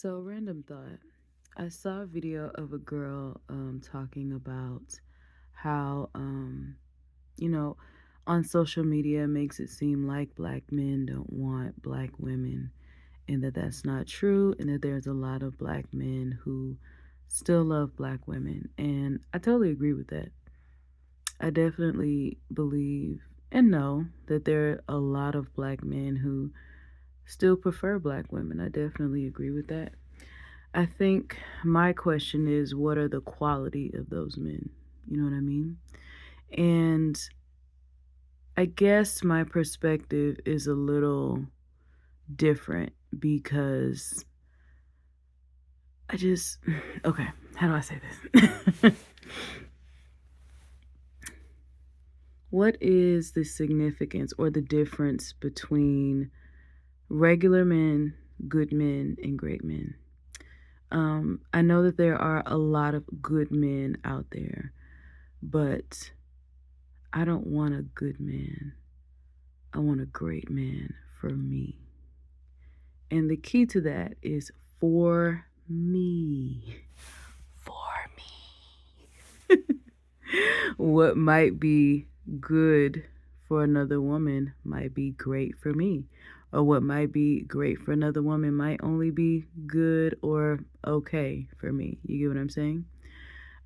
So, random thought. I saw a video of a girl talking about how, you know, on social media makes it seem like black men don't want black women, and that that's not true, and that there's a lot of black men who still love black women. And I totally agree with that. I definitely believe and know that there are a lot of black men who still prefer black women. I definitely agree with that. I think my question is, what are the quality of those men? You know what I mean? And I guess my perspective is a little different because I just, okay, how do I say this? What is the significance or the difference between regular men, good men, and great men? I know that there are a lot of good men out there, but I don't want a good man. I want a great man for me. And the key to that is for me. For me. What might be good for another woman might be great for me. Or what might be great for another woman might only be good or okay for me. You get what I'm saying?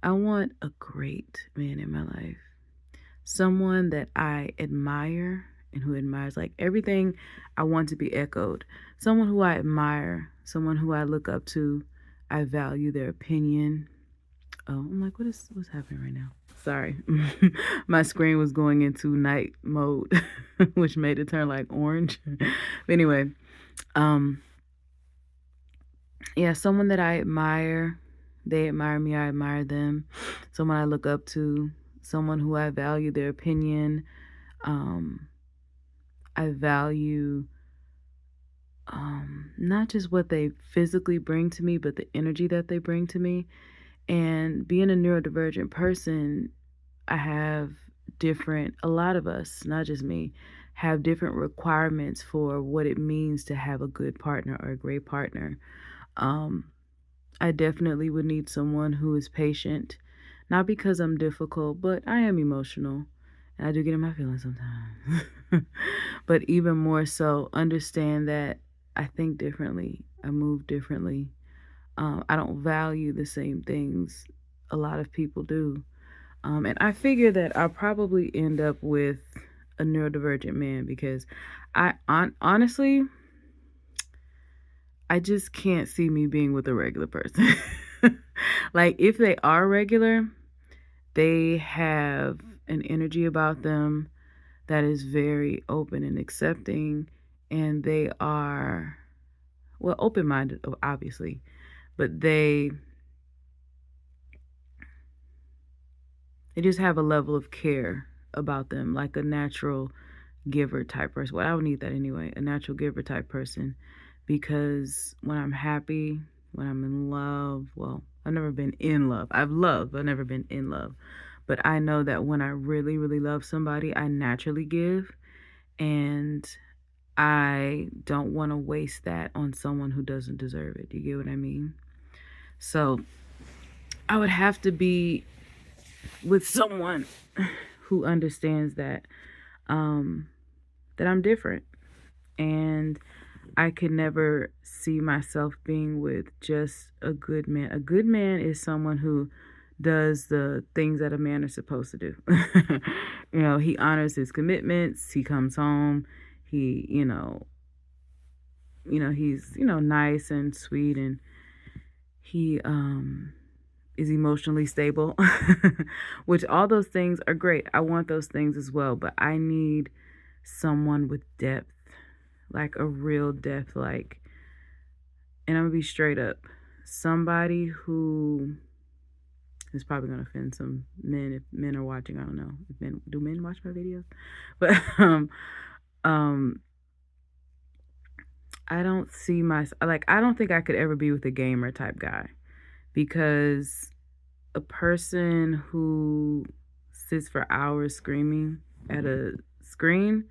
I want a great man in my life. Someone that I admire and who admires like everything I want to be echoed. Someone who I admire, someone who I look up to. I value their opinion. Oh, I'm like, what's happening right now? Sorry. My screen was going into night mode, which made it turn like orange. But anyway, um yeah, someone that I admire, they admire me, I admire them. Someone I look up to, someone who I value their opinion. Um I value not just what they physically bring to me, but the energy that they bring to me. And being a neurodivergent person, I have a lot of us, not just me, have different requirements for what it means to have a good partner or a great partner. Um, I definitely would need someone who is patient, not because I'm difficult, but I am emotional. And I do get in my feelings sometimes. But even more so, understand that I think differently, I move differently. I don't value the same things a lot of people do. And I figure that I'll probably end up with a neurodivergent man because honestly, I just can't see me being with a regular person. Like, if they are regular, they have an energy about them that is very open and accepting, and they are, well, open minded, obviously, but they just have a level of care about them, like a natural giver type person. Well, I would need that anyway, a natural giver type person. Because when I'm happy, when I'm in love, well, I've never been in love. I've loved, but I've never been in love. But I know that when I really, really love somebody, I naturally give. And I don't want to waste that on someone who doesn't deserve it. You get what I mean? So I would have to be with someone who understands um, that I'm different, and I could never see myself being with just a good man. A good man is someone who does the things that a man is supposed to do. He honors his commitments. He comes home. He, he's, nice and sweet, and he is emotionally stable. Which all those things are great. I want those things as well, but I need someone with depth, like a real depth, like, and I'm gonna be straight up, somebody who is probably gonna offend some men if men are watching. I don't know if men watch my videos, but um, I don't see I don't think I could ever be with a gamer type guy, because a person who sits for hours screaming at a screen,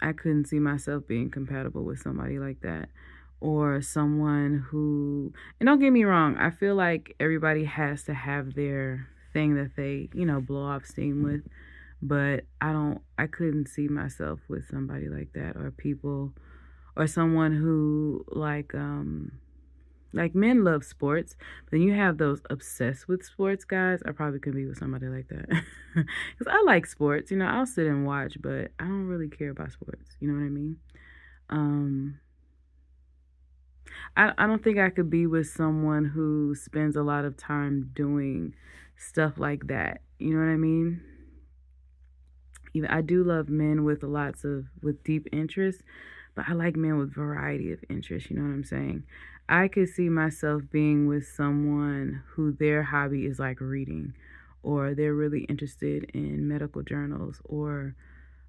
I couldn't see myself being compatible with somebody like that. or someone who, and don't get me wrong, I feel like everybody has to have their thing that they, blow off steam with, but I couldn't see myself with somebody like that, or people, or someone who like men love sports, but then you have those obsessed with sports guys. I probably could be with somebody like that. Because I like sports, I'll sit and watch, but I don't really care about sports. You know what I mean? Um, I don't think I could be with someone who spends a lot of time doing stuff like that. You know what I mean? Even I do love men with with deep interest, but I like men with variety of interest. You know what I'm saying? I could see myself being with someone who their hobby is like reading, or they're really interested in medical journals, or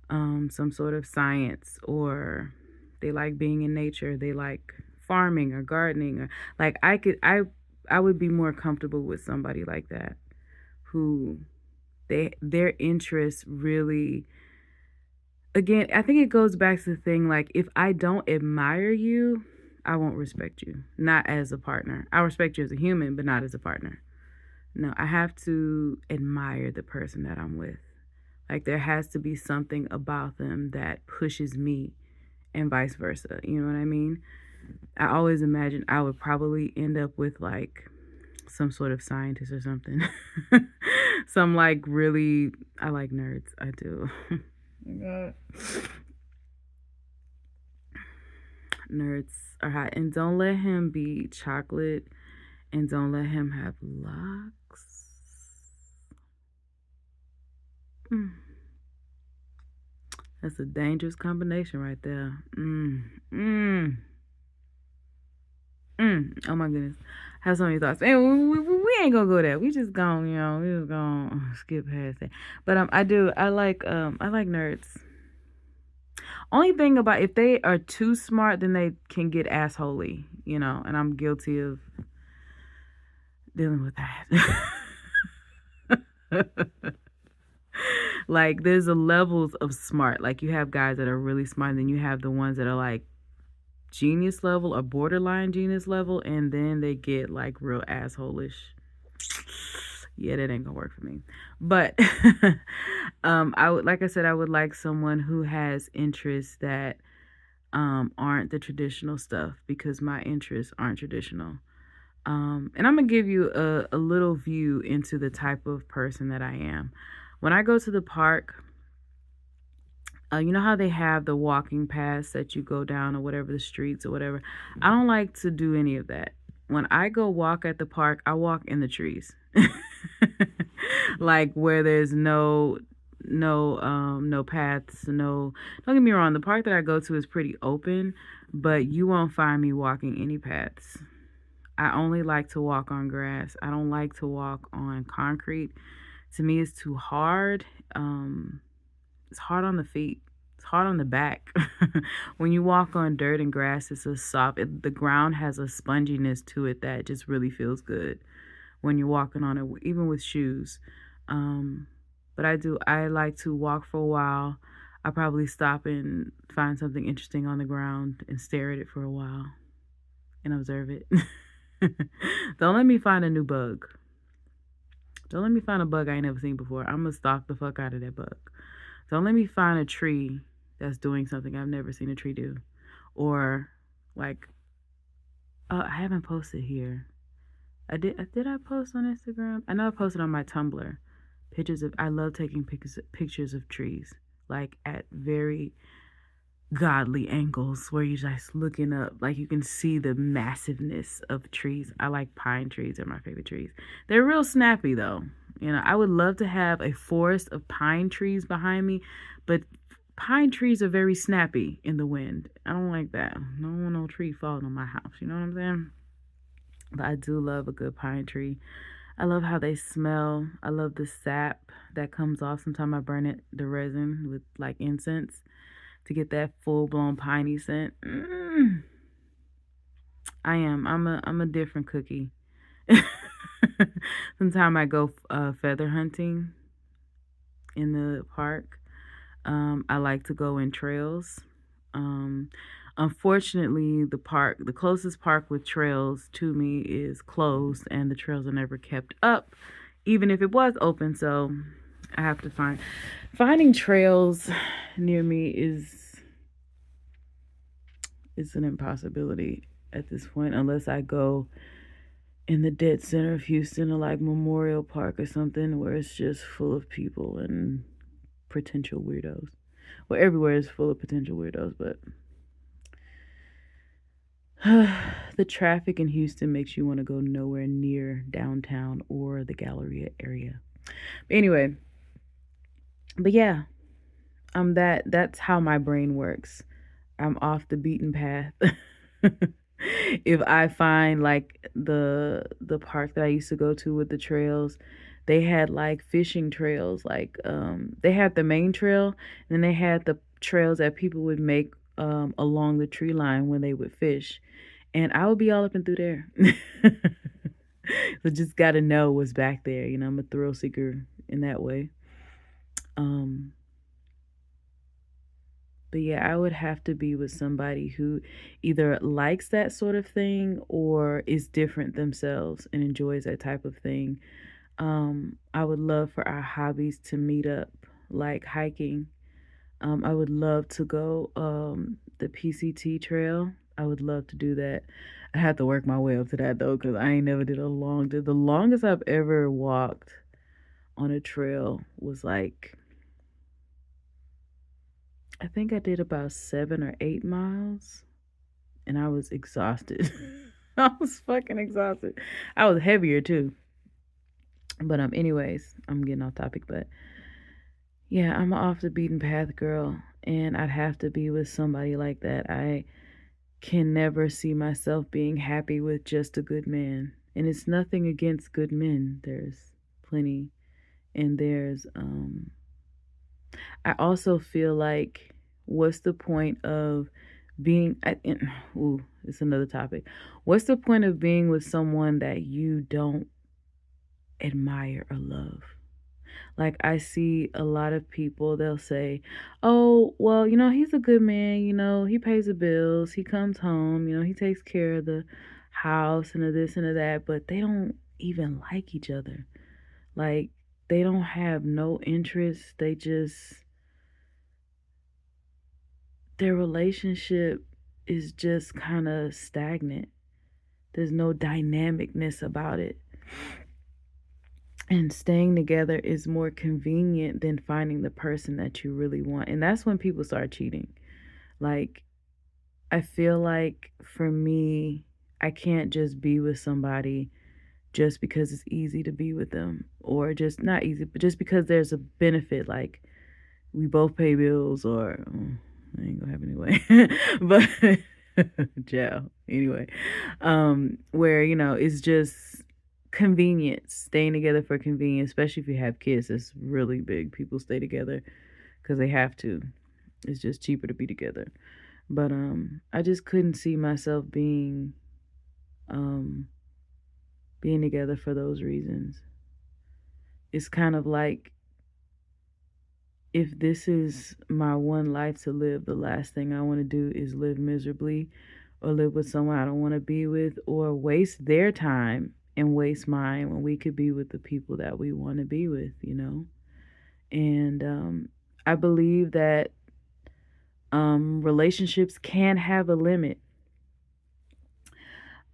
some sort of science, or they like being in nature. They like farming or gardening, or like I would be more comfortable with somebody like that, who their interests really, again, I think it goes back to the thing, like, if I don't admire you, I won't respect you. Not as a partner. I respect you as a human, but not as a partner. No, I have to admire the person that I'm with. Like, there has to be something about them that pushes me, and vice versa. You know what I mean? I always imagine I would probably end up with like some sort of scientist or something. Some like really, I like nerds. I do. God. Nerds are hot. And don't let him be chocolate, and don't let him have locks. Mm. That's a dangerous combination right there. Mm. Oh my goodness. I have so many thoughts. And we ain't gonna go there. We just gonna, we just gonna skip past that. But I like nerds. Only thing about, if they are too smart, then they can get assholey, and I'm guilty of dealing with that. Like, there's a levels of smart. Like, you have guys that are really smart, and then you have the ones that are like genius level or borderline genius level, and then they get like real assholish. Yeah, that ain't gonna work for me. But I would, like I said, I would like someone who has interests that aren't the traditional stuff, because my interests aren't traditional. And I'm gonna give you a little view into the type of person that I am. When I go to the park, you know how they have the walking paths that you go down, or whatever, the streets or whatever. I don't like to do any of that. When I go walk at the park, I walk in the trees. Like, where there's no paths, no, don't get me wrong, the park that I go to is pretty open, but you won't find me walking any paths. I only like to walk on grass. I don't like to walk on concrete. To me, it's too hard. It's hard on the feet. It's hard on the back. When you walk on dirt and grass, it's a soft. The ground has a sponginess to it that just really feels good when you're walking on it, even with shoes. Um, but I like to walk for a while. I probably stop and find something interesting on the ground and stare at it for a while and observe it. Don't let me find a new bug. Don't let me find a bug I ain't never seen before. I'm gonna stalk the fuck out of that bug. Don't let me find a tree that's doing something I've never seen a tree do. Or like, I haven't posted here. Did I post on Instagram? I know I posted on my Tumblr pictures of, I love taking pictures of trees, like at very godly angles where you're just looking up, like you can see the massiveness of trees. I like pine trees. They're my favorite trees. They're real snappy though. I would love to have a forest of pine trees behind me, but pine trees are very snappy in the wind. I don't like that. I don't want no tree falling on my house. You know what I'm saying? But I do love a good pine tree. I love how they smell. I love the sap that comes off. Sometimes I burn the resin with like incense to get that full blown piney scent. I'm a different cookie. Sometimes I go feather hunting in the park. I like to go in trails. Um, Unfortunately, the closest park with trails to me is closed, and the trails are never kept up, even if it was open. So I have to finding trails near me is an impossibility at this point, unless I go in the dead center of Houston or like Memorial Park or something where it's just full of people and potential weirdos. Well, everywhere is full of potential weirdos, but the traffic in Houston makes you want to go nowhere near downtown or the Galleria area. Anyway, but yeah, that's how my brain works. I'm off the beaten path. If I find like the park that I used to go to with the trails, they had like fishing trails, like they had the main trail, and then they had the trails that people would make along the tree line when they would fish. And I would be all up and through there. So just gotta know what's back there. I'm a thrill seeker in that way. Um But yeah, I would have to be with somebody who either likes that sort of thing or is different themselves and enjoys that type of thing. I would love for our hobbies to meet up, like hiking. I would love to go the PCT trail. I would love to do that. I have to work my way up to that though, because I ain't never did a long. The longest I've ever walked on a trail was like, I think I did about 7 or 8 miles, and I was exhausted. I was fucking exhausted. I was heavier too. But anyways, I'm getting off topic, but yeah, I'm a off the beaten path girl, and I'd have to be with somebody like that. I can never see myself being happy with just a good man. And it's nothing against good men. There's plenty. And I also feel like, what's the point of ooh, it's another topic. What's the point of being with someone that you don't admire or love? Like, I see a lot of people, they'll say, oh, well, he's a good man, he pays the bills, he comes home, he takes care of the house and of this and of that, but they don't even like each other. Like, they don't have no interest. Their relationship is just kind of stagnant. There's no dynamicness about it. And staying together is more convenient than finding the person that you really want. And that's when people start cheating. Like, I feel like for me, I can't just be with somebody just because it's easy to be with them, or just not easy, but just because there's a benefit. Like, we both pay bills, or I ain't gonna have anyway. But jail anyway. Where it's just convenience, staying together for convenience, especially if you have kids. It's really big. People stay together because they have to. It's just cheaper to be together. But I just couldn't see myself um being together for those reasons. It's kind of like, if this is my one life to live, the last thing I want to do is live miserably or live with someone I don't want to be with, or waste their time and waste mine when we could be with the people that we want to be with. And I believe that relationships can have a limit.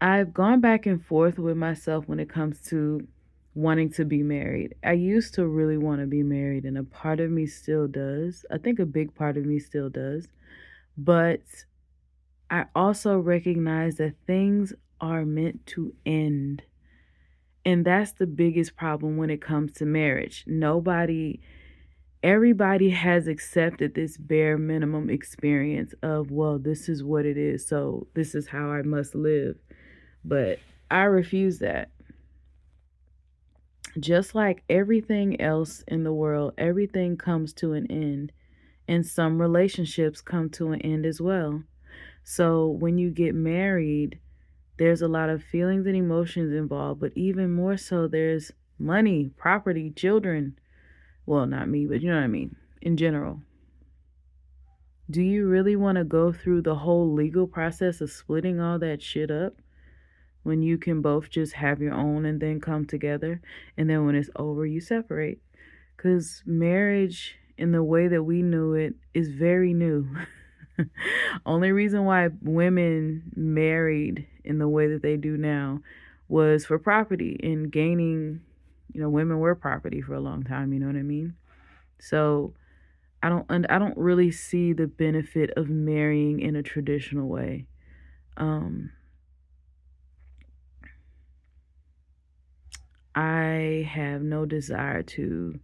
I've gone back and forth with myself when it comes to wanting to be married. I used to really want to be married, and a part of me still does. I think a big part of me still does. But I also recognize that things are meant to end. And that's the biggest problem when it comes to marriage. Everybody has accepted this bare minimum experience of, well, this is what it is, so this is how I must live. But I refuse that. Just like everything else in the world, everything comes to an end, and some relationships come to an end as well. So when you get married, there's a lot of feelings and emotions involved, but even more so, there's money, property, children. Well, not me, but you know what I mean, in general. Do you really want to go through the whole legal process of splitting all that shit up when you can both just have your own and then come together? And then when it's over, you separate. Because marriage, in the way that we knew it, is very new. Only reason why women married in the way that they do now was for property and gaining, women were property for a long time, you know what I mean? So I don't really see the benefit of marrying in a traditional way. Um I have no desire to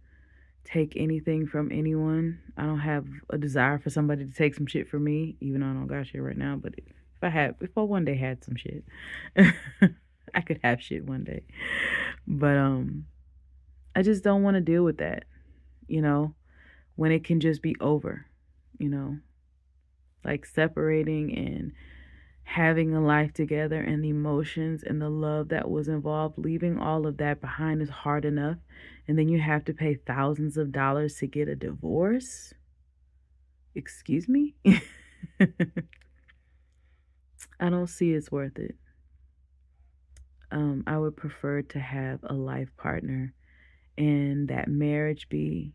take anything from anyone. I don't have a desire for somebody to take some shit from me, even though I don't got shit right now. But if I one day had some shit, I could have shit one day. But I just don't want to deal with that, you know, when it can just be over, you know, like separating and having a life together and the emotions and the love that was involved, leaving all of that behind is hard enough. And then you have to pay thousands of dollars to get a divorce? Excuse me? I don't see it's worth it. I would prefer to have a life partner and that marriage be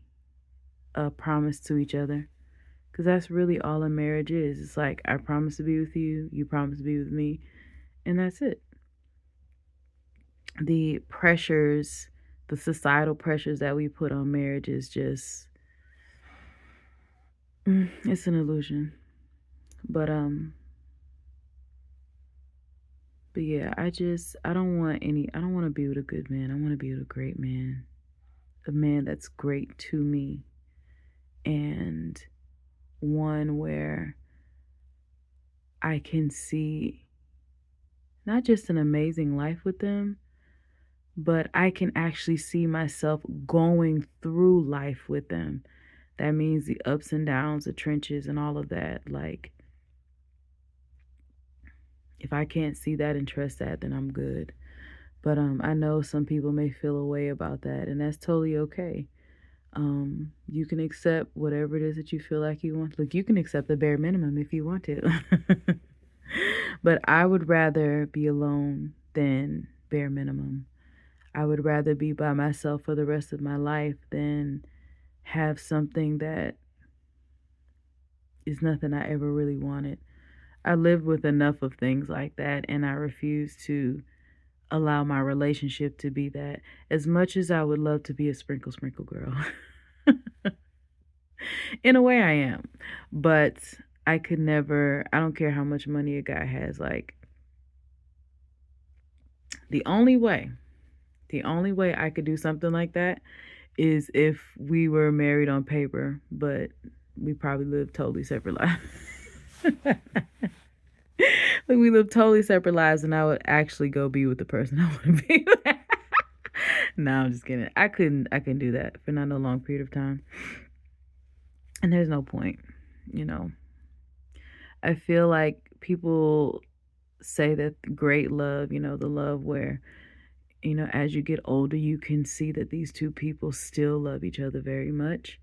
a promise to each other. Because that's really all a marriage is. It's like, I promise to be with you, you promise to be with me, and that's it. The pressures, the societal pressures that we put on marriage is just, it's an illusion. But yeah, I don't want I don't want to be with a good man. I want to be with a great man. A man that's great to me. And one where I can see not just an amazing life with them, but I can actually see myself going through life with them. That means the ups and downs, the trenches, and all of that. Like, if I can't see that and trust that, then I'm good. But I know some people may feel a way about that, and that's totally okay. You can accept whatever it is that you feel like you want. Look, you can accept the bare minimum if you want to. But I would rather be alone than bare minimum. I would rather be by myself for the rest of my life than have something that is nothing I ever really wanted. I lived with enough of things like that, and I refuse to allow my relationship to be that. As much as I would love to be a sprinkle sprinkle girl. In a way I am. But I could never, I don't care how much money a guy has, like the only way I could do something like that is if we were married on paper, but we probably live totally separate lives. Like, we live totally separate lives, and I would actually go be with the person I want to be with. No, I'm just kidding. I couldn't do that for not a long period of time. And there's no point, you know. I feel like people say that great love, the love where, as you get older, you can see that these two people still love each other very much.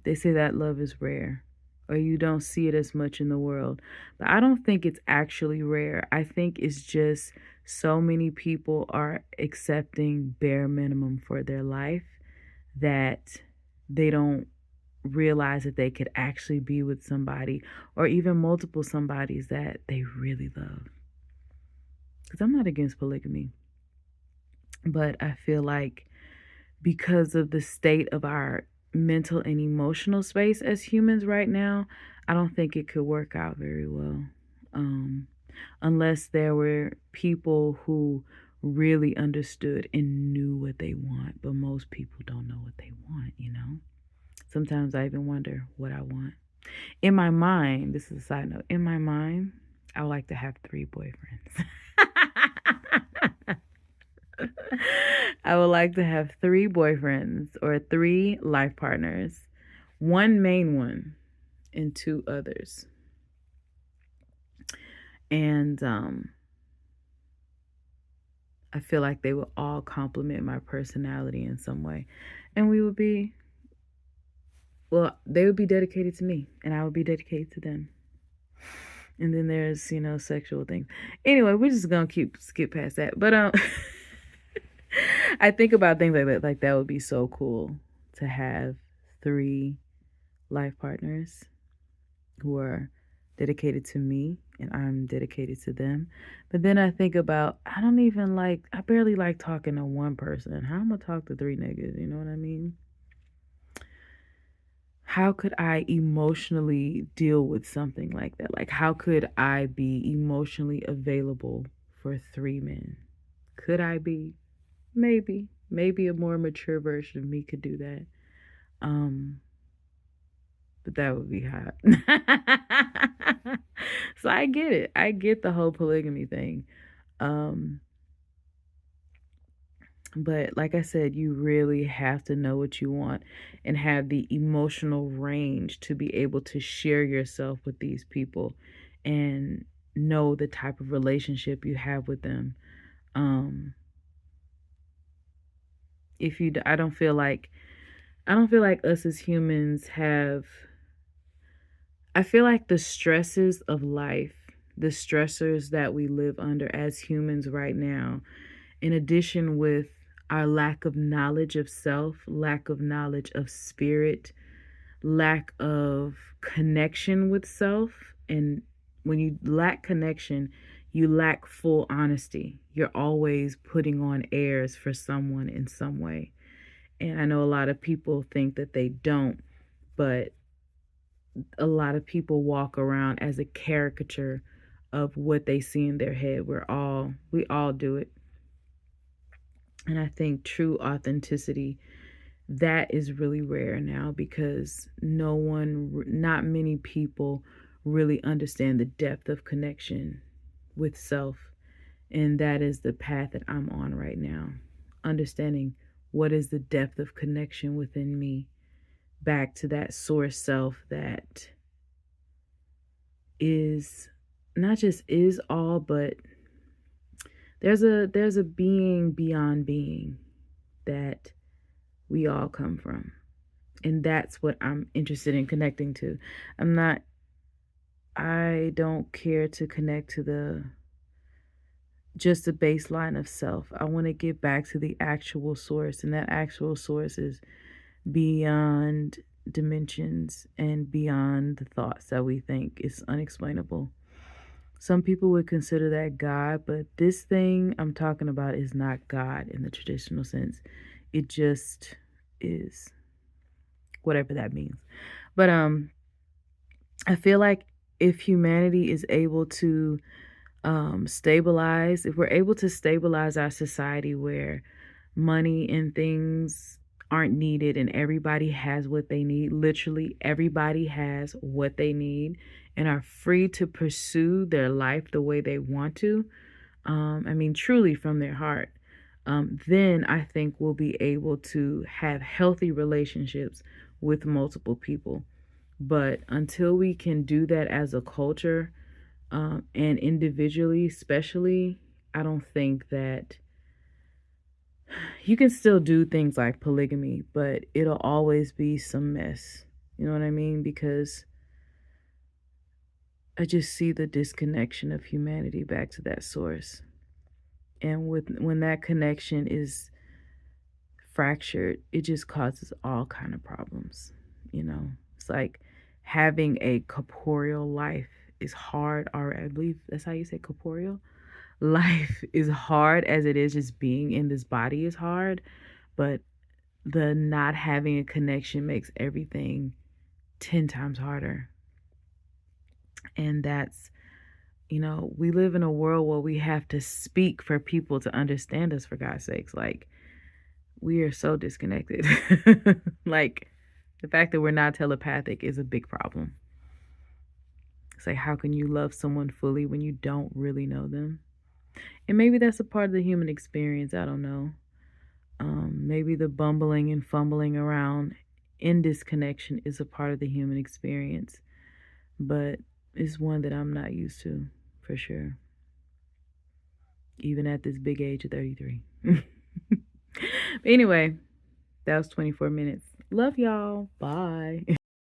They say that love is rare, or you don't see it as much in the world. But I don't think it's actually rare. I think it's just so many people are accepting bare minimum for their life that they don't realize that they could actually be with somebody or even multiple somebodies that they really love. Because I'm not against polygamy, but I feel like because of the state of our mental and emotional space as humans right now, I don't think it could work out very well. Unless there were people who really understood and knew what they want. But most people don't know what they want. Sometimes I even wonder what I want. In my mind, this is a side note, in my mind, I would like to have 3 boyfriends. I would like to have 3 boyfriends or 3 life partners, 1 main one and 2 others. And I feel like they will all complement my personality in some way. And we would be well, they would be dedicated to me and I would be dedicated to them. And then there's, sexual things. Anyway, we're just gonna skip past that. But I think about things like that. Like that would be so cool to have 3 life partners who are dedicated to me and I'm dedicated to them. But then I think about I barely like talking to one person. How am I gonna talk to 3 niggas? You know what I mean? How could I emotionally deal with something like that? Like, how could I be emotionally available for 3 men? Could I be? Maybe. Maybe a more mature version of me could do that. But that would be hot. So I get it. I get the whole polygamy thing. But like I said, you really have to know what you want and have the emotional range to be able to share yourself with these people and know the type of relationship you have with them. If you, I don't feel like us as humans have, I feel like the stresses of life, the stressors that we live under as humans right now, in addition with our lack of knowledge of self, lack of knowledge of spirit, lack of connection with self. And when you lack connection, you lack full honesty. You're always putting on airs for someone in some way. And I know a lot of people think that they don't, but a lot of people walk around as a caricature of what they see in their head. We all do it. And I think true authenticity, that is really rare now because not many people really understand the depth of connection with self. And that is the path that I'm on right now. Understanding what is the depth of connection within me back to that source self that is not just is all, but there's a being beyond being that we all come from. And that's what I'm interested in connecting to. I don't care to connect to just the baseline of self. I want to get back to the actual source, and that actual source is beyond dimensions and beyond the thoughts that we think is unexplainable. Some people would consider that God, but this thing I'm talking about is not God in the traditional sense. It just is, whatever that means. But I feel like if humanity is able to if we're able to stabilize our society where money and things aren't needed and everybody has what they need, literally everybody has what they need and are free to pursue their life the way they want to, truly from their heart, then I think we'll be able to have healthy relationships with multiple people. But until we can do that as a culture, and individually, especially, I don't think that you can still do things like polygamy, but it'll always be some mess. You know what I mean? Because I just see the disconnection of humanity back to that source. And when that connection is fractured, it just causes all kind of problems. It's like having a corporeal life is hard, or I believe that's how you say corporeal. Life is hard as it is, just being in this body is hard, but the not having a connection makes everything 10 times harder. And that's, we live in a world where we have to speak for people to understand us, for God's sakes. Like, we are so disconnected. Like, the fact that we're not telepathic is a big problem. It's like, how can you love someone fully when you don't really know them? And maybe that's a part of the human experience. I don't know. Maybe the bumbling and fumbling around in disconnection is a part of the human experience. But it's one that I'm not used to, for sure. Even at this big age of 33. But anyway, that was 24 minutes. Love y'all. Bye.